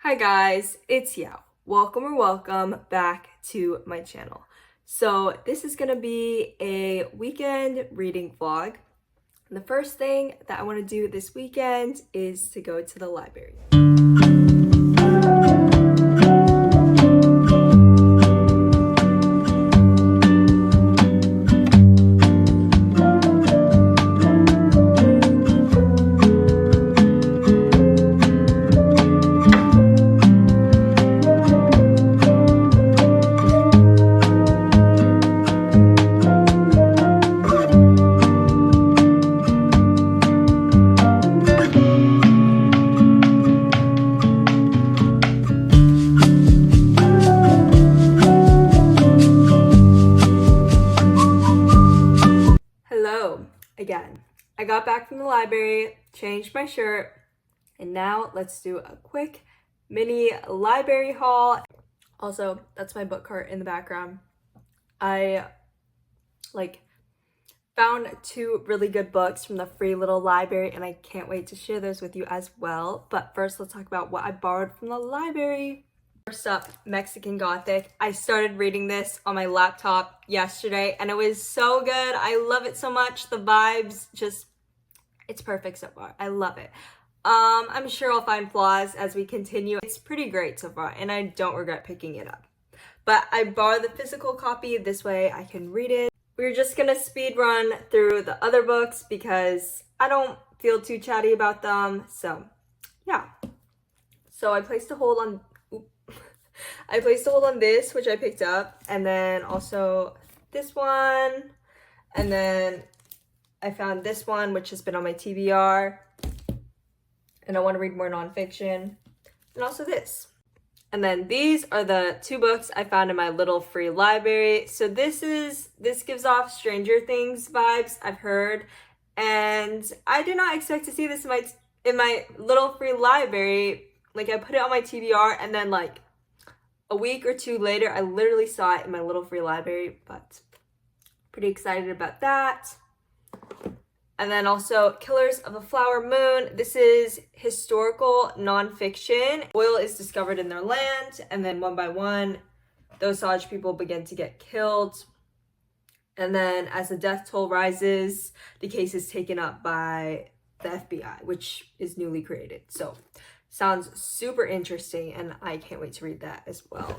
Hi guys, it's Yao. Welcome back to my channel. So this is gonna be a weekend reading vlog. And the first thing that I want to do this weekend is to go to the library. Again, I got back from the library, changed my shirt, and now let's do a quick mini library haul. Also, that's my book cart in the background. I found two really good books from the free little library and I can't wait to share those with you as well. But first, let's talk about what I borrowed from the library. First up, Mexican Gothic. I started reading this on my laptop yesterday and it was so good. I love it so much. The vibes it's perfect so far. I love it. I'm sure I'll find flaws as we continue. It's pretty great so far and I don't regret picking it up. But I borrowed the physical copy, this way I can read it. We're just gonna speed run through the other books because I don't feel too chatty about them. So yeah. So I placed a hold on this, which I picked up, and then also this one, and then I found this one, which has been on my TBR, and I want to read more nonfiction, and also this. And then these are the two books I found in my little free library. So this gives off Stranger Things vibes, I've heard, and I did not expect to see this in my little free library. Like, I put it on my TBR, and then like a week or two later, I literally saw it in my little free library, but pretty excited about that. And then also Killers of the Flower Moon. This is historical nonfiction. Oil is discovered in their land, and then one by one, the Osage people begin to get killed. And then as the death toll rises, the case is taken up by the FBI, which is newly created. So sounds super interesting, and I can't wait to read that as well.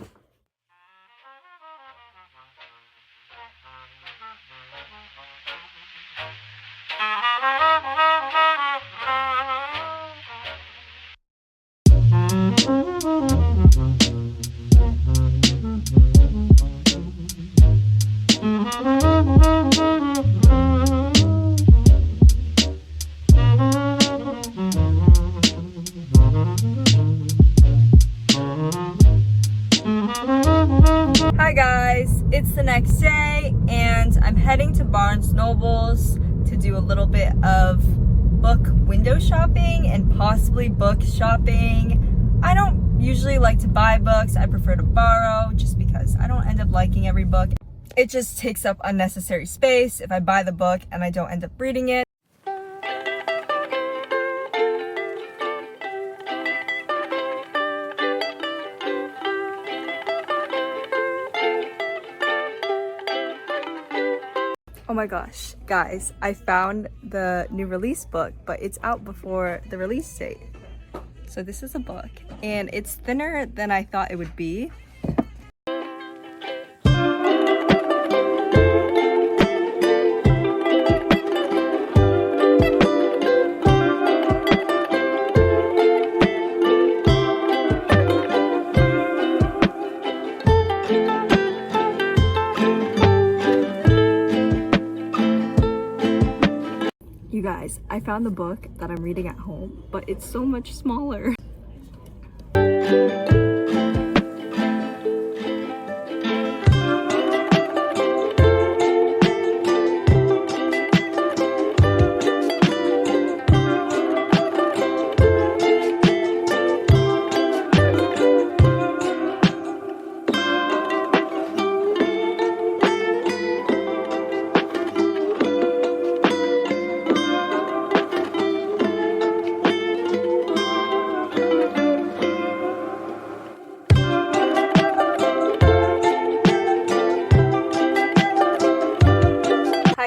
Hi guys, it's the next day and I'm heading to Barnes Nobles to do a little bit of book window shopping and possibly book shopping. I don't usually like to buy books. I prefer to borrow just because I don't end up liking every book. It just takes up unnecessary space if I buy the book and I don't end up reading it. Oh my gosh, guys, I found the new release book, but it's out before the release date. So this is a book, and it's thinner than I thought it would be. You guys, I found the book that I'm reading at home, but it's so much smaller.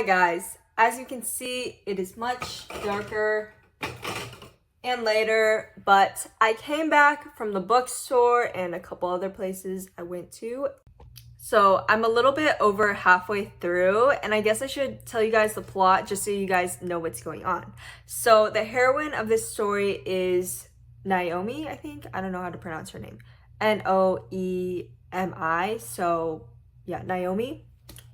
guys, as you can see, it is much darker and later, but I came back from the bookstore and a couple other places I went to. So I'm a little bit over halfway through, and I guess I should tell you guys the plot just so you guys know what's going on. So the heroine of this story is Noh-eh-mee, I think. I don't know how to pronounce her name. Noh-eh-mee. So yeah, Noh-eh-mee.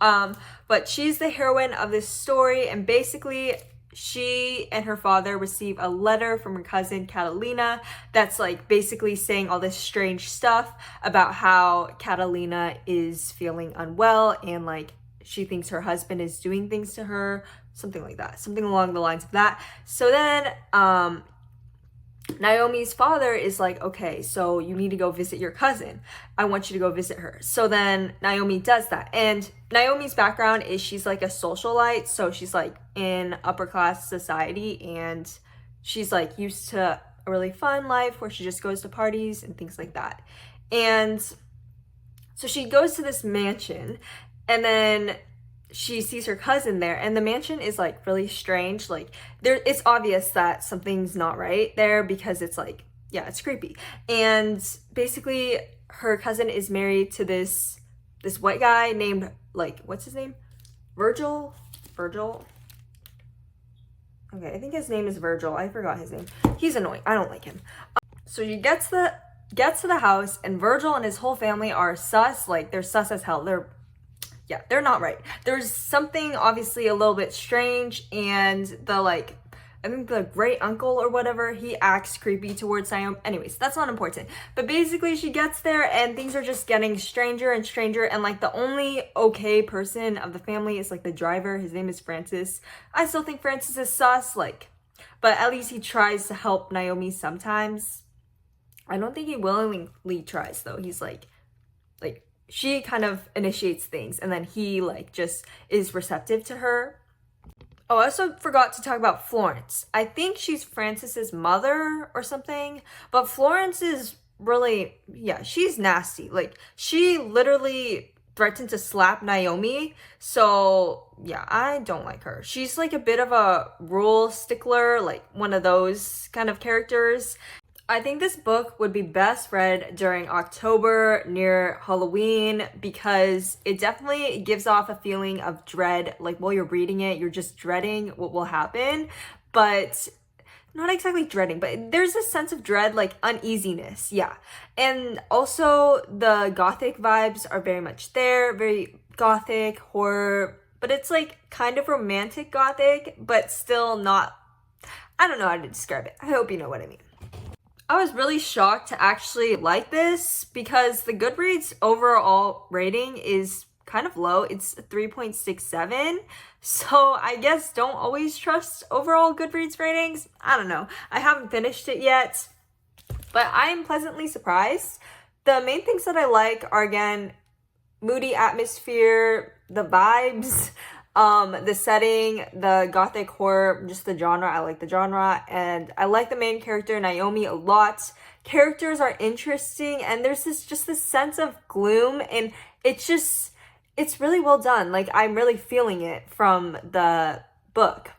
But she's the heroine of this story, and basically she and her father receive a letter from her cousin Catalina that's like basically saying all this strange stuff about how Catalina is feeling unwell and like she thinks her husband is doing things to her, something like that, something along the lines of that. So then Noh-eh-mee's father is like, okay, so you need to go visit your cousin. I want you to go visit her. So then Noh-eh-mee does that. And Noh-eh-mee's background is she's like a socialite. So she's like in upper class society and she's like used to a really fun life where she just goes to parties and things like that. And so she goes to this mansion and then she sees her cousin there, and the mansion is like really strange. Like it's obvious that something's not right there because it's like, yeah, it's creepy. And basically her cousin is married to this white guy named, like, what's his name? Virgil. Okay, I think his name is Virgil. I forgot his name. He's annoying. I don't like him. So she gets to the house, and Virgil and his whole family are sus. Like, they're sus as hell. They're not right. There's something obviously a little bit strange, and I think the great uncle or whatever, he acts creepy towards Siam. Anyways, that's not important. But basically she gets there and things are just getting stranger and stranger, and like the only okay person of the family is like the driver. His name is Francis. I still think Francis is sus, like, but at least he tries to help Noh-eh-mee sometimes. I don't think he willingly tries though. He's like she kind of initiates things and then he like just is receptive to her. Oh, I also forgot to talk about Florence. I think she's Francis's mother or something, but Florence is really, yeah, she's nasty. Like, she literally threatened to slap Noh-eh-mee. So yeah, I don't like her. She's like a bit of a rule stickler, like one of those kind of characters. I think this book would be best read during October near Halloween because it definitely gives off a feeling of dread. Like while you're reading it, you're just dreading what will happen, but not exactly dreading, but there's a sense of dread, like uneasiness. Yeah. And also the Gothic vibes are very much there, very Gothic horror, but it's like kind of romantic Gothic, but still not, I don't know how to describe it. I hope you know what I mean. I was really shocked to actually like this because the Goodreads overall rating is kind of low. It's 3.67. So I guess don't always trust overall Goodreads ratings. I don't know. I haven't finished it yet, but I'm pleasantly surprised. The main things that I like are, again, moody atmosphere, the vibes, the setting, the Gothic horror, just the genre. I like the genre, and I like the main character Noh-eh-mee a lot. Characters are interesting, and there's just this sense of gloom, and it's really well done. Like, I'm really feeling it from the book.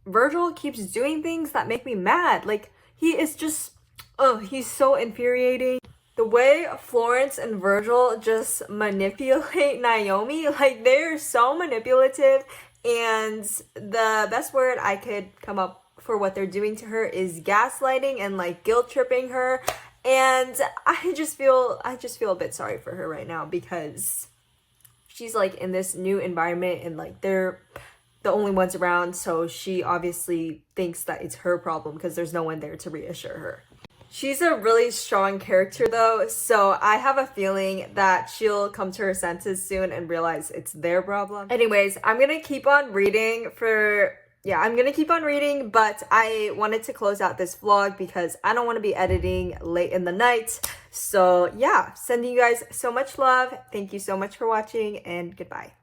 Virgil keeps doing things that make me mad. Like, he is just, he's so infuriating. The way Florence and Virgil just manipulate Noh-eh-mee, like, they're so manipulative, and the best word I could come up for what they're doing to her is gaslighting and like guilt tripping her. And I just feel a bit sorry for her right now because she's like in this new environment and like they're the only ones around, so she obviously thinks that it's her problem because there's no one there to reassure her. She's a really strong character though, so I have a feeling that she'll come to her senses soon and realize it's their problem. Anyways, I'm gonna keep on reading but I wanted to close out this vlog because I don't want to be editing late in the night. So yeah, sending you guys so much love. Thank you so much for watching, and goodbye.